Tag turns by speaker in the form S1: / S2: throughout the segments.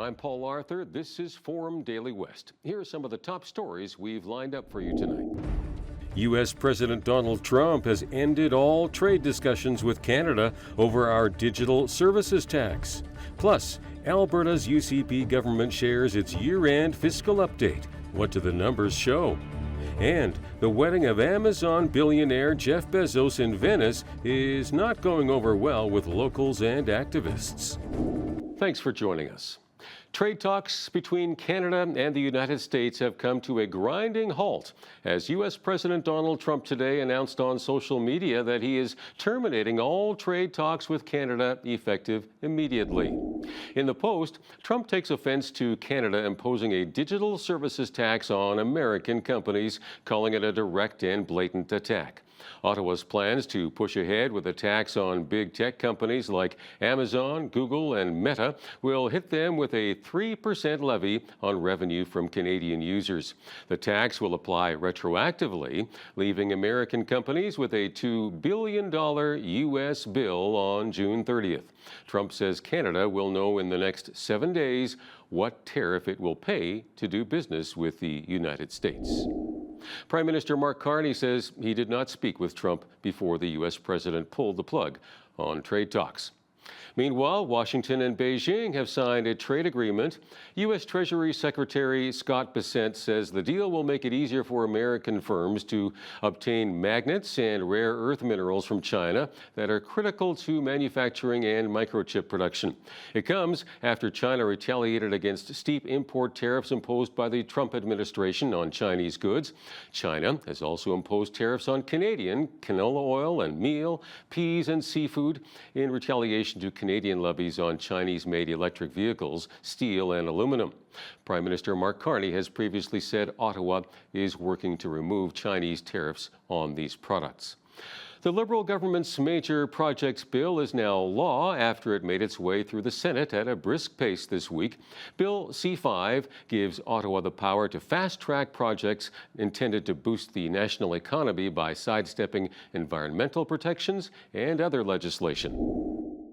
S1: I'm Paul Arthur. This is Forum Daily West. Here are some of the top stories we've lined up for you tonight. U.S. President Donald Trump has ended all trade discussions with Canada over our digital services tax. Plus, Alberta's UCP government shares its year-end fiscal update. What do the numbers show? And the wedding of Amazon billionaire Jeff Bezos in Venice is not going over well with locals and activists. Thanks for joining us. Trade talks between Canada and the United States have come to a grinding halt as U.S. President Donald Trump today announced on social media that he is terminating all trade talks with Canada effective immediately. In the Post, Trump takes offense to Canada imposing a digital services tax on American companies, calling it a direct and blatant attack. Ottawa's plans to push ahead with a tax on big tech companies like Amazon, Google, and Meta will hit them with a 3% levy on revenue from Canadian users. The tax will apply retroactively, leaving American companies with a $2 billion U.S. bill on June 30th. Trump says Canada will know in the next 7 days what tariff it will pay to do business with the United States. Prime Minister Mark Carney says he did not speak with Trump before the U.S. president pulled the plug on trade talks. Meanwhile, Washington and Beijing have signed a trade agreement. U.S. Treasury Secretary Scott Bessent says the deal will make it easier for American firms to obtain magnets and rare earth minerals from China that are critical to manufacturing and microchip production. It comes after China retaliated against steep import tariffs imposed by the Trump administration on Chinese goods. China has also imposed tariffs on Canadian canola oil and meal, peas, and seafood in retaliation to Canadian levies on Chinese-made electric vehicles, steel, and aluminum. Prime Minister Mark Carney has previously said Ottawa is working to remove Chinese tariffs on these products. The Liberal government's major projects bill is now law after it made its way through the Senate at a brisk pace this week. Bill C-5 gives Ottawa the power to fast-track projects intended to boost the national economy by sidestepping environmental protections and other legislation.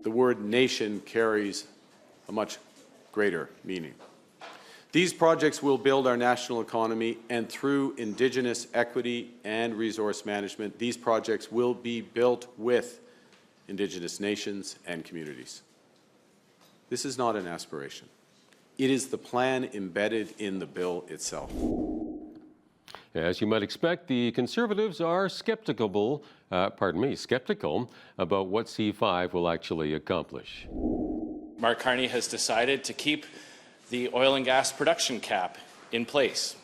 S2: The word nation carries a much greater meaning. These projects will build our national economy, and through Indigenous equity and resource management, these projects will be built with Indigenous nations and communities. This is not an aspiration. It is the plan embedded in the bill itself.
S1: As you might expect, the Conservatives are skeptical about what C-5 will actually accomplish.
S3: Mark Carney has decided to keep the oil and gas production cap in place.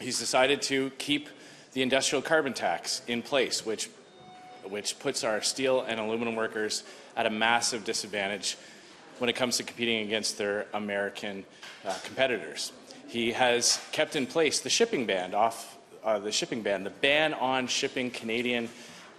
S3: He's decided to keep the industrial carbon tax in place, which puts our steel and aluminum workers at a massive disadvantage when it comes to competing against their American competitors. He has kept in place the shipping ban, the ban on shipping Canadian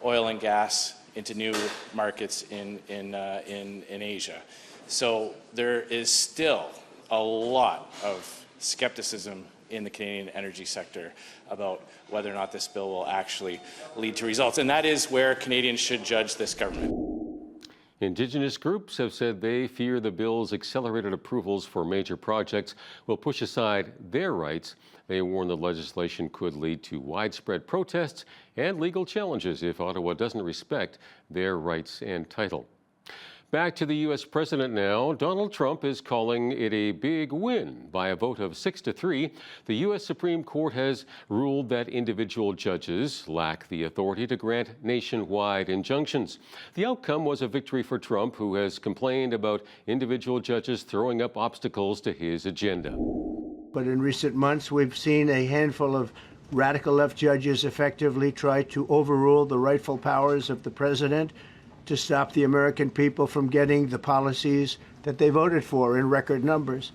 S3: oil and gas into new markets in Asia. So there is still a lot of skepticism in the Canadian energy sector about whether or not this bill will actually lead to results. And that is where Canadians should judge this government.
S1: Indigenous groups have said they fear the bill's accelerated approvals for major projects will push aside their rights. They warn the legislation could lead to widespread protests and legal challenges if Ottawa doesn't respect their rights and title. Back to the U.S. president now. Donald Trump is calling it a big win. By a vote of 6-3, the U.S. Supreme Court has ruled that individual judges lack the authority to grant nationwide injunctions. The outcome was a victory for Trump, who has complained about individual judges throwing up obstacles to his agenda.
S4: But in recent months, we've seen a handful of radical left judges effectively try to overrule the rightful powers of the president to stop the American people from getting the policies that they voted for in record numbers.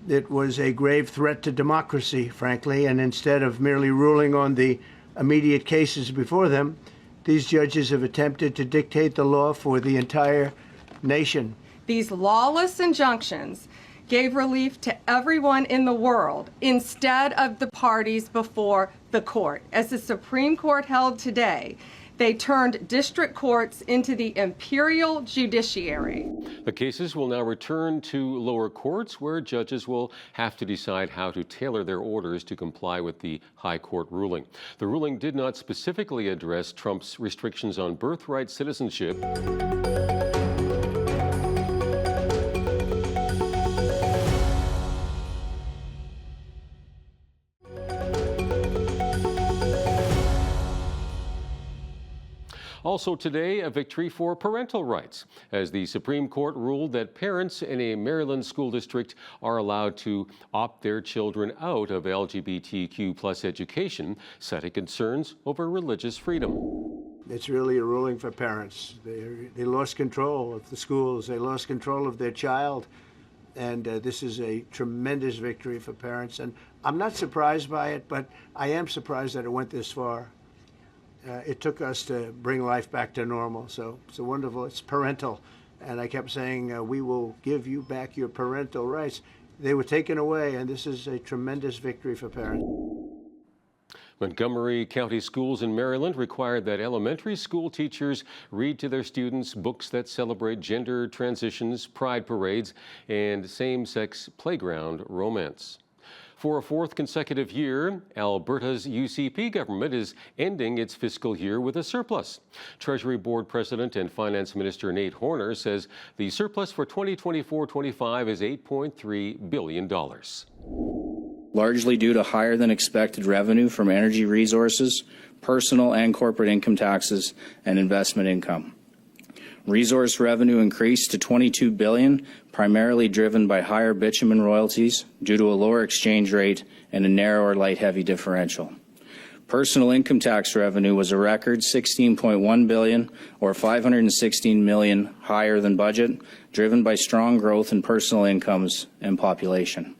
S4: It was a grave threat to democracy, frankly, and instead of merely ruling on the immediate cases before them, these judges have attempted to dictate the law for the entire nation.
S5: These lawless injunctions gave relief to everyone in the world instead of the parties before the court. As the Supreme Court held today, They turned district courts into the imperial judiciary.
S1: The cases will now return to lower courts, where judges will have to decide how to tailor their orders to comply with the High Court ruling. The ruling did not specifically address Trump's restrictions on birthright citizenship. Also today, a victory for parental rights, as the Supreme Court ruled that parents in a Maryland school district are allowed to opt their children out of LGBTQ+ education, citing concerns over religious freedom.
S4: It's really a ruling for parents. They lost control of the schools. They lost control of their child. And this is a tremendous victory for parents. And I'm not surprised by it, but I am surprised that it went this far. It took us to bring life back to normal. So it's wonderful. It's parental. And I kept saying, we will give you back your parental rights. They were taken away, and this is a tremendous victory for parents.
S1: Montgomery County Schools in Maryland required that elementary school teachers read to their students books that celebrate gender transitions, pride parades, and same-sex playground romance. For a fourth consecutive year, Alberta's UCP government is ending its fiscal year with a surplus. Treasury Board President and Finance Minister Nate Horner says the surplus for 2024-25 is $8.3 billion.
S6: Largely due to higher than expected revenue from energy resources, personal and corporate income taxes, and investment income. Resource revenue increased to $22 billion, primarily driven by higher bitumen royalties due to a lower exchange rate and a narrower light-heavy differential. Personal income tax revenue was a record $16.1 billion, or $516 million higher than budget, driven by strong growth in personal incomes and population.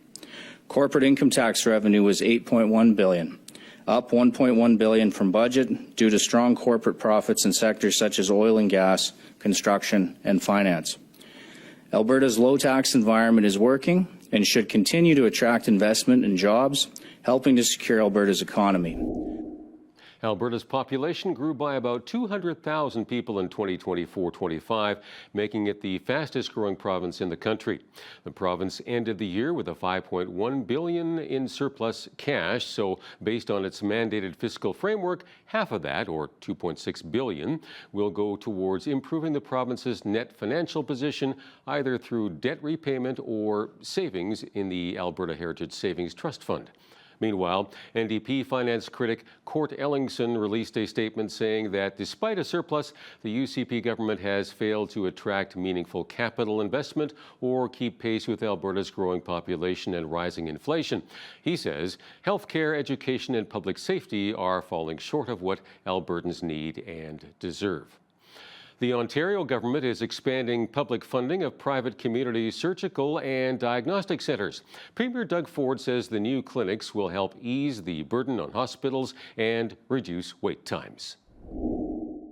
S6: Corporate income tax revenue was $8.1 billion, up $1.1 billion from budget due to strong corporate profits in sectors such as oil and gas, construction, and finance. Alberta's low tax environment is working and should continue to attract investment and jobs, helping to secure Alberta's economy.
S1: Alberta's population grew by about 200,000 people in 2024-25, making it the fastest growing province in the country. The province ended the year with a $5.1 billion in surplus cash, so based on its mandated fiscal framework, half of that, or $2.6 billion, will go towards improving the province's net financial position, either through debt repayment or savings in the Alberta Heritage Savings Trust Fund. Meanwhile, NDP finance critic Court Ellingson released a statement saying that despite a surplus, the UCP government has failed to attract meaningful capital investment or keep pace with Alberta's growing population and rising inflation. He says healthcare, education, and public safety are falling short of what Albertans need and deserve. The Ontario government is expanding public funding of private community surgical and diagnostic centres. Premier Doug Ford says the new clinics will help ease the burden on hospitals and reduce wait times.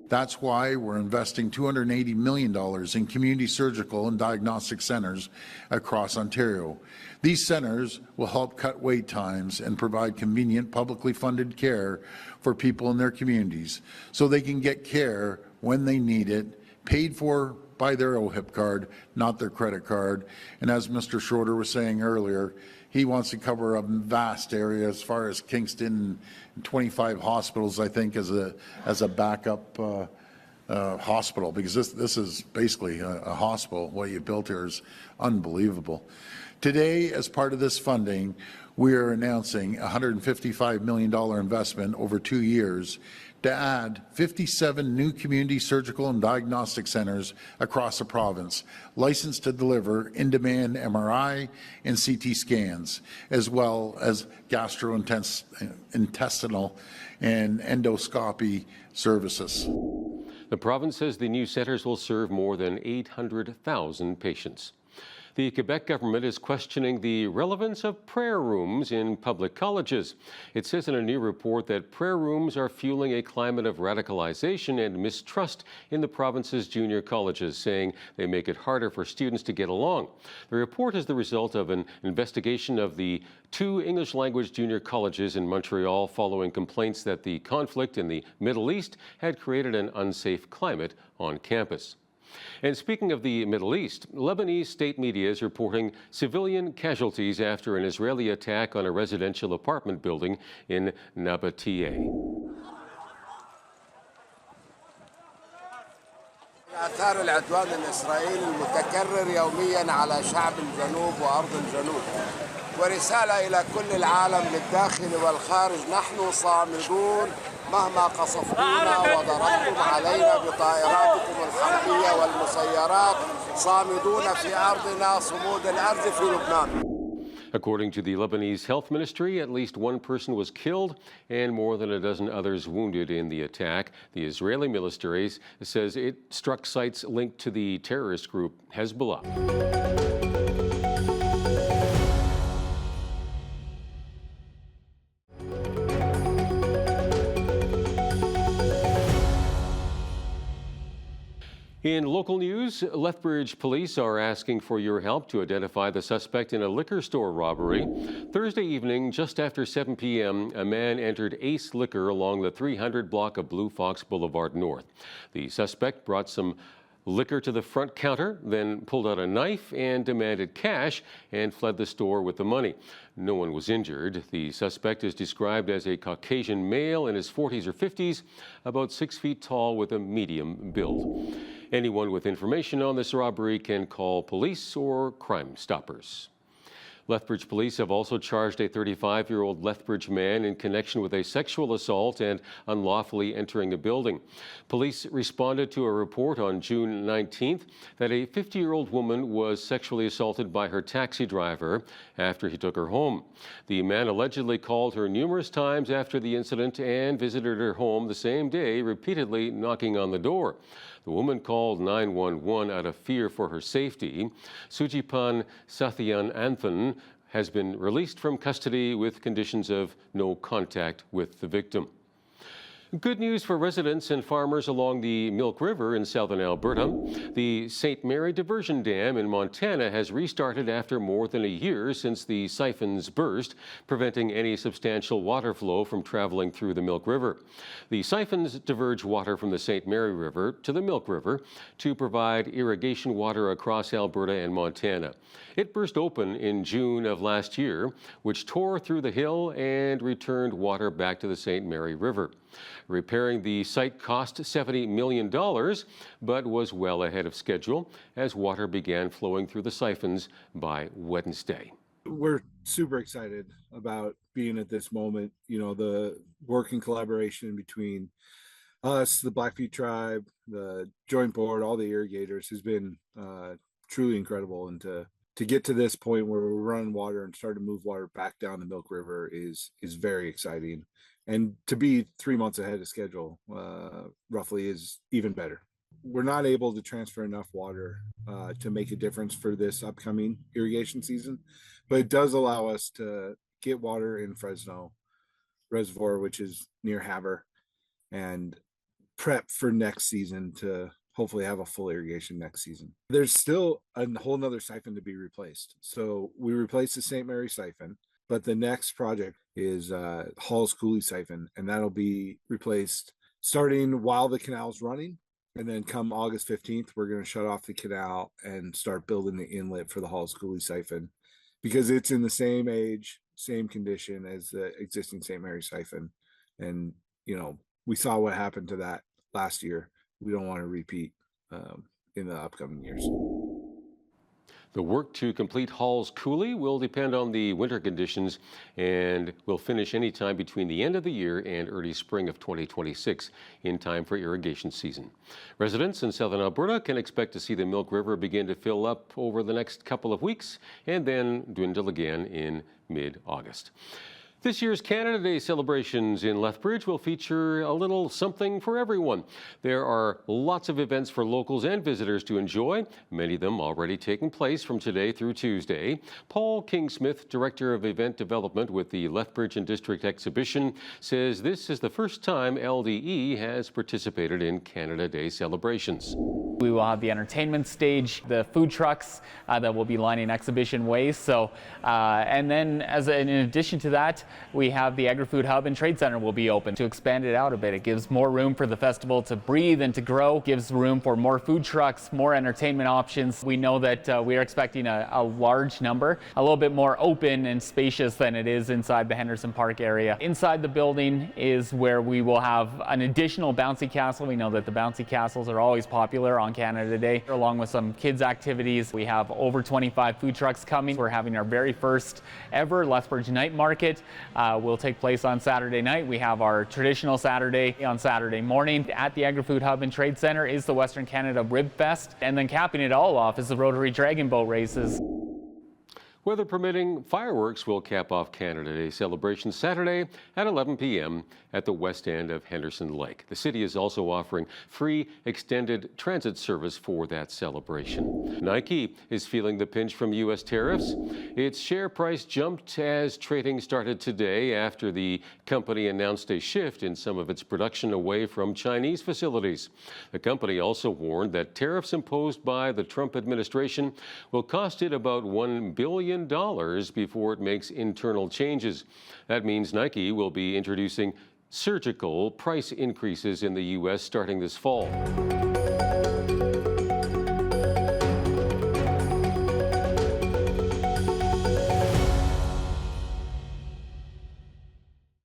S7: That's why we're investing $280 million in community surgical and diagnostic centres across Ontario. These centres will help cut wait times and provide convenient publicly funded care for people in their communities so they can get care when they need it, paid for by their OHIP card, not their credit card. And as Mr. Schroeder was saying earlier, he wants to cover a vast area as far as Kingston, 25 hospitals, I think, as a backup hospital, because this is basically a hospital. What you built here is unbelievable. Today, as part of this funding, we are announcing a $155 million investment over 2 years to add 57 new community surgical and diagnostic centres across the province, licensed to deliver in-demand MRI and CT scans, as well as gastrointestinal and endoscopy services.
S1: The province says the new centres will serve more than 800,000 patients. The Quebec government is questioning the relevance of prayer rooms in public colleges. It says in a new report that prayer rooms are fueling a climate of radicalization and mistrust in the province's junior colleges, saying they make it harder for students to get along. The report is the result of an investigation of the 2 English-language junior colleges in Montreal following complaints that the conflict in the Middle East had created an unsafe climate on campus. And speaking of the Middle East, Lebanese state media is reporting civilian casualties after an Israeli attack on a residential apartment building in Nabatea.
S8: آثار العدوان الإسرائيلي المتكرر يوميا على شعب الجنوب وأرض الجنوب ورسالة إلى كل العالم للداخل والخارج نحن صامدون مهما قصفتونا وضربتم علينا بطائراتكم الحربية والمسيرات صامدون في أرضنا صمود الأرض في لبنان.
S1: According to the Lebanese Health Ministry, at least 1 person was killed and more than a dozen others wounded in the attack. The Israeli military says it struck sites linked to the terrorist group Hezbollah. In local news, Lethbridge police are asking for your help to identify the suspect in a liquor store robbery. Thursday evening, just after 7 p.m., a man entered Ace Liquor along the 300 block of Blue Fox Boulevard North. The suspect brought some liquor to the front counter, then pulled out a knife and demanded cash and fled the store with the money. No one was injured. The suspect is described as a Caucasian male in his 40s or 50s, about 6 feet tall with a medium build. Anyone with information on this robbery can call police or Crime Stoppers. Lethbridge police have also charged a 35-year-old Lethbridge man in connection with a sexual assault and unlawfully entering a building. Police responded to a report on June 19th that a 50-year-old woman was sexually assaulted by her taxi driver after he took her home. The man allegedly called her numerous times after the incident and visited her home the same day, repeatedly knocking on the door. The woman called 911 out of fear for her safety. Sujipan Sathyan Anthan has been released from custody with conditions of no contact with the victim. Good news for residents and farmers along the Milk River in southern Alberta. The St. Mary Diversion Dam in Montana has restarted after more than a year since the siphons burst, preventing any substantial water flow from traveling through the Milk River. The siphons diverge water from the St. Mary River to the Milk River to provide irrigation water across Alberta and Montana. It burst open in June of last year, which tore through the hill and returned water back to the St. Mary River. Repairing the site cost $70 million, but was well ahead of schedule as water began flowing through the siphons by Wednesday.
S9: We're super excited about being at this moment. You know, the working collaboration between us, the Blackfeet tribe, the Joint Board, all the irrigators has been truly incredible. And to get to this point where we're running water and start to move water back down the Milk River is very exciting. And to be 3 months ahead of schedule, roughly, is even better. We're not able to transfer enough water to make a difference for this upcoming irrigation season, but it does allow us to get water in Fresno Reservoir, which is near Havre, and prep for next season to hopefully have a full irrigation next season. There's still a whole nother siphon to be replaced. So we replaced the St. Mary siphon, but the next project is Halls Coulee siphon, and that'll be replaced starting while the canal's running. And then come August 15th, we're going to shut off the canal and start building the inlet for the Halls Coulee siphon, because it's in the same age, same condition as the existing St. Mary siphon. And, you know, we saw what happened to that last year. We don't want to repeat in the upcoming years.
S1: The work to complete Halls Coulee will depend on the winter conditions and will finish anytime between the end of the year and early spring of 2026 in time for irrigation season. Residents in southern Alberta can expect to see the Milk River begin to fill up over the next couple of weeks and then dwindle again in mid-August. This year's Canada Day celebrations in Lethbridge will feature a little something for everyone. There are lots of events for locals and visitors to enjoy, many of them already taking place from today through Tuesday. Paul Kingsmith, Director of Event Development with the Lethbridge and District Exhibition, says this is the first time LDE has participated in Canada Day celebrations.
S10: We will have the entertainment stage, the food trucks that will be lining exhibition ways. And then in addition to that, we have the Agri-Food Hub and Trade Center will be open to expand it out a bit. It gives more room for the festival to breathe and to grow, gives room for more food trucks, more entertainment options. We know that we are expecting a large number, a little bit more open and spacious than it is inside the Henderson Park area. Inside the building is where we will have an additional bouncy castle. We know that the bouncy castles are always popular on Canada Day, along with some kids activities. We have over 25 food trucks coming. We're having our very first ever Lethbridge Night Market. Will take place on Saturday night. We have our traditional Saturday on Saturday morning. At the Agri-Food Hub and Trade Center is the Western Canada Rib Fest. And then capping it all off is the Rotary Dragon Boat races.
S1: Weather permitting, fireworks will cap off Canada Day celebrations Saturday at 11 p.m. at the west end of Henderson Lake. The city is also offering free extended transit service for that celebration. Nike is feeling the pinch from U.S. tariffs. Its share price jumped as trading started today after the company announced a shift in some of its production away from Chinese facilities. The company also warned that tariffs imposed by the Trump administration will cost it about $1 billion before it makes internal changes. That means Nike will be introducing surgical price increases in the U.S. starting this fall.